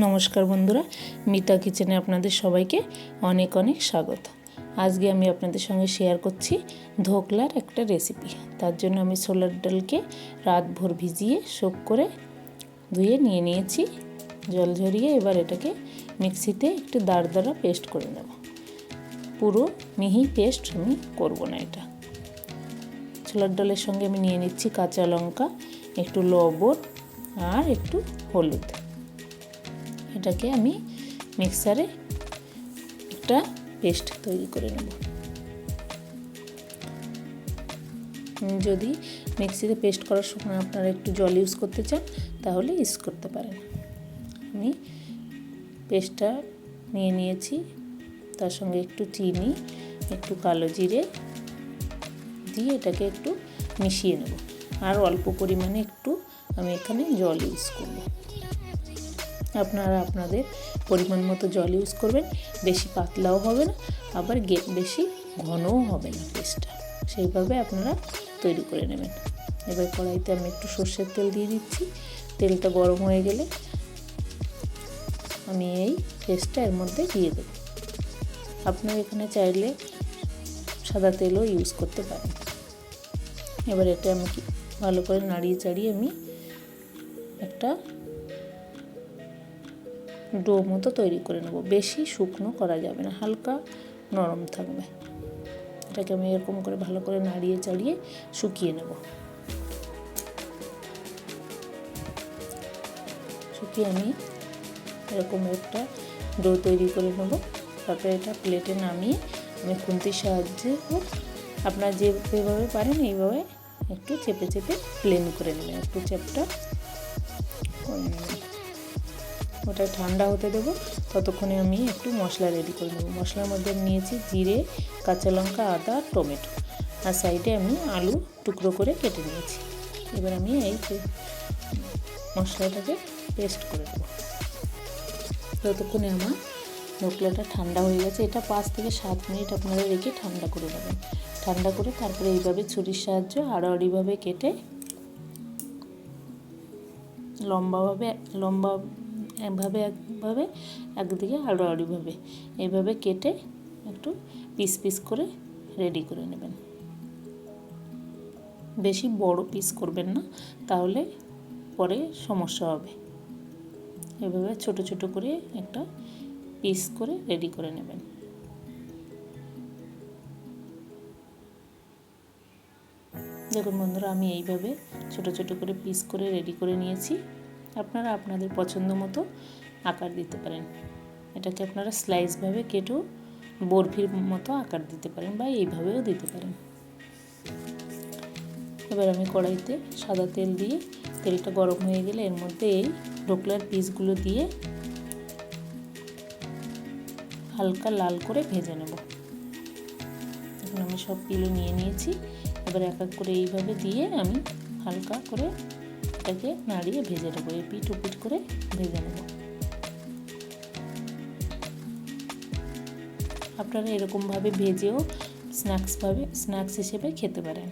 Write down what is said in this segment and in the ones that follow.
নমস্কার বন্ধুরা, মিতা কিচেনে আপনাদের সবাইকে অনেক অনেক স্বাগত। আজকে আমি আপনাদের সঙ্গে শেয়ার করছি ধোকলার একটা রেসিপি। তার জন্য আমি ছোলার ডালকে রাতভর ভিজিয়ে সোক করে ধুয়ে নিয়ে নিয়েছি জল ঝরিয়ে। এবার এটাকে মিক্সিতে একটু দাঁড়া পেস্ট করে নেব। পুরো মিহি পেস্ট আমি করব না। এটা ছোলার ডালের সঙ্গে আমি নিয়ে নিচ্ছি কাঁচা লঙ্কা, একটু লবণ আর একটু হলুদ। এটাকে আমি মিক্সারে একটা পেস্ট তৈরি করে নেব। যদি মিক্সিতে পেস্ট করার সময় আপনারা একটু জল ইউজ করতে চান তাহলে ইউজ করতে পারেন। আমি পেস্টটা নিয়ে নিয়েছি, তার সঙ্গে একটু চিনি, একটু কালো জিরে দিয়ে এটাকে একটু মিশিয়ে নেব। আর অল্প পরিমাণে একটু আমি এখানে জল ইউজ করব। আপনারা আপনাদের পরিমাণ মতো জল ইউজ করবেন। বেশি পাতলাও হবে না, আবার বেশি ঘনও হবে না পেস্টটা। সেইভাবে আপনারা তৈরি করে নেবেন। এবার কড়াইতে আমি একটু সর্ষের তেল দিয়ে দিচ্ছি। তেলটা গরম হয়ে গেলে আমি এই পেস্টটা এর মধ্যে দিয়ে দেব। আপনারা এখানে চাইলে সাদা তেলও ইউজ করতে পারেন। এবার এটা আমি ভালো করে নাড়িয়ে চাড়িয়ে আমি একটা ডো মতো তৈরি করে নেব। বেশি শুকনো করা যাবে না, হালকা নরম থাকবে। এটাকে আমি এরকম করে ভালো করে নাড়িয়ে চাড়িয়ে শুকিয়ে নেব। শুকিয়ে আমি এরকম একটা ডো তৈরি করে নেব। তারপরে এটা প্লেটে নামিয়ে আমি খুন্তির সাহায্যে আপনারা যেভাবে পারেন এইভাবে একটু চেপে চেপে প্লেন করে নেবেন, একটু চ্যাপটা করে নেবেন। ওটা ঠান্ডা হতে দেবো। ততক্ষণে আমি একটু মশলা রেডি করে নেব। মশলার মধ্যে নিয়েছি জিরে, কাঁচা লঙ্কা, আদা, টমেটো, আর সাইডে আমি আলু টুকরো করে কেটে নিয়েছি। এবার আমি এই মশলাটাকে পেস্ট করে দেবো। ততক্ষণে আমার ধোকলাটা ঠান্ডা হয়ে গেছে। এটা 5 থেকে 7 মিনিট আপনারা রেখে ঠান্ডা করে নেবেন। ঠান্ডা করে তারপরে এইভাবে ছুরির সাহায্যে আড়াআড়িভাবে কেটে একভাবে একদিকে আড়াআড়িভাবে এইভাবে কেটে একটু পিস পিস করে রেডি করে নেবেন। বেশি বড় পিস করবেন না, তাহলে পরে সমস্যা হবে। এভাবে ছোট ছোট করে একটা পিস করে রেডি করে নেবেন। দেখুন বন্ধুরা, আমি এইভাবে ছোট ছোট করে পিস করে রেডি করে নিয়েছি। আপনারা আপনাদের পছন্দ মতো আকার দিতে পারেন। এটাকে আপনারা স্লাইসভাবে কেটেও বরফির মতো আকার দিতে পারেন বা এইভাবেও দিতে পারেন। এবার আমি কড়াইতে সাদা তেল দিয়ে, তেলটা গরম হয়ে গেলে এর মধ্যে এই ধোকলার পিসগুলো দিয়ে হালকা লাল করে ভেজে নেব। এখন আমি সব পিলো নিয়ে নিয়েছি। এবার এক এক করে এইভাবে দিয়ে আমি হালকা করে এটাকে নাড়িয়ে ভেজে নেব। এপিট ওপিট করে ভেজে নেব। আপনারা এরকমভাবে ভেজেও স্ন্যাক্স হিসেবে খেতে পারেন।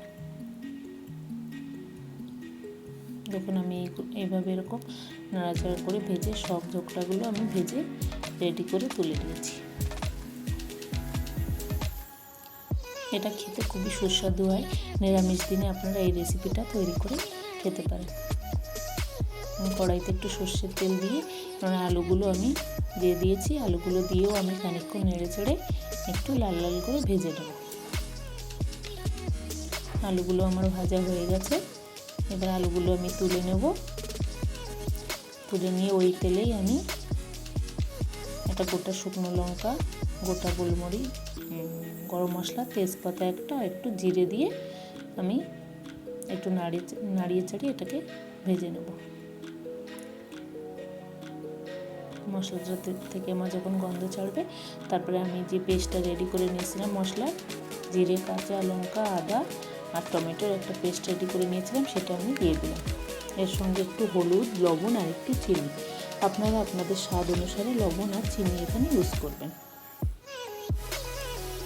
দেখুন আমি এইভাবে এরকম নাড়াচাড়া করে ভেজে সব ধোকলাগুলো আমি ভেজে রেডি করে তুলে নিয়েছি। এটা খেতে খুবই সুস্বাদু হয়। নিরামিষ দিনে আপনারা এই রেসিপিটা তৈরি করে খেতে পারেন। আমি কড়াইতে একটু সর্ষের তেল দিয়ে আলুগুলো আমি দিয়ে দিয়েছি। আলুগুলো দিয়েও আমি খানিকক্ষণ নেড়ে চেড়ে একটু লাল লাল করে ভেজে নেব। আলুগুলো আমার ভাজা হয়ে গেছে। এবার আলুগুলো আমি তুলে নেব। তুলে নিয়ে ওই তেলেই আমি একটা গোটা শুকনো লঙ্কা, গোটা গোলমরিচ, গরম মশলা, তেজপাতা একটু জিরে দিয়ে আমি একটু নাড়িয়ে চাড়িয়ে এটাকে ভেজে নেব। মশলাটা থেকে আমার যখন গন্ধ ছাড়বে, তারপরে আমি যে পেস্টটা রেডি করে নিয়েছিলাম মশলা, জিরে, কাঁচা লঙ্কা, আদা আর টমেটোর একটা পেস্ট রেডি করে নিয়েছিলাম, সেটা আমি দিয়ে দিলাম। এর সঙ্গে একটু হলুদ, লবণ আর একটু চিনি। আপনারা আপনাদের স্বাদ অনুসারে লবণ আর চিনি এখানে ইউজ করবেন।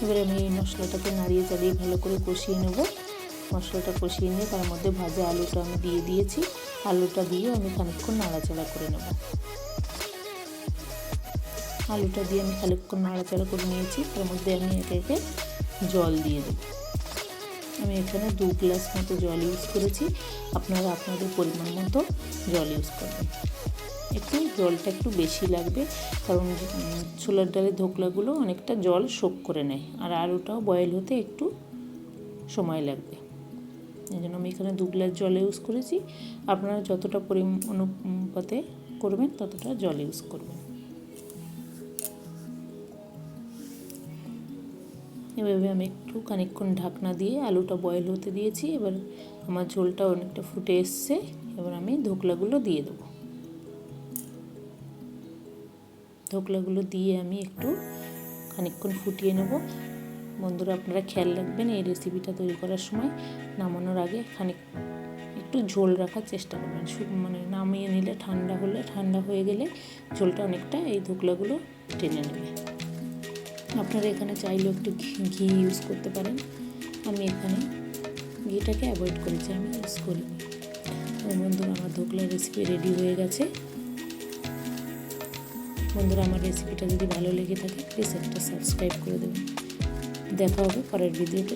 এবারে আমি এই মশলাটাকে নাড়িয়ে চাড়িয়ে ভালো করে কষিয়ে নেব। মশলাটা কষিয়ে নিয়ে তার মধ্যে ভাজা আলুটা আমি দিয়ে দিয়েছি। আলুটা দিয়েও আমি খানিকক্ষণ নাড়াচাড়া করে নেব। আলুটা দিয়ে আমি খানিকক্ষণ নাড়াচাড়া করে নিয়েছি। তার মধ্যে আমি একে একে জল দিয়ে দেবো। আমি এখানে 2 গ্লাস মতো জল ইউজ করেছি, আপনারা আপনাদের পরিমাণ মতো জল ইউজ করবেন। জলটা একটু বেশি লাগবে, কারণ ছোলার ডালের ধোকলাগুলো অনেকটা জল শোক করে নেয়, আর আলুটাও বয়েল হতে একটু সময় লাগবে। এই জন্য আমি এখানে 2 গ্লাস জল ইউজ করেছি। আপনারা যতটা অনুপাতে করবেন ততটা জল ইউজ করবেন। এভাবে আমি একটু খানিকক্ষণ ঢাকনা দিয়ে আলুটা বয়েল হতে দিয়েছি। এবার আমার ঝোলটা অনেকটা ফুটে এসছে। এবার আমি ধোকলাগুলো দিয়ে দেবো। ধোকলাগুলো দিয়ে আমি একটু খানিকক্ষণ ফুটিয়ে নেব। বন্ধুরা, আপনারা খেয়াল রাখবেন এই রেসিপিটা তৈরি করার সময় নামানোর আগে একটু ঝোল রাখার চেষ্টা করবেন। মানে নামিয়ে নিলে ঠান্ডা হয়ে গেলে ঝোলটা অনেকটা এই ধোকলাগুলো টেনে নেবে। আপনারা এখানে চাইলেও একটু ঘি ইউজ করতে পারেন। আমি এখানে ঘিটাকে অ্যাভয়েড করেছি, আমি ইউজ করিনি। বন্ধুরা, আমার ধোকলা রেসিপি রেডি হয়ে গেছে। বন্ধুরা, আমার রেসিপিটা যদি ভালো লেগে থাকে প্লিজ একটা সাবস্ক্রাইব করে দেবেন। দেখা হবে পরের ভিডিওতে।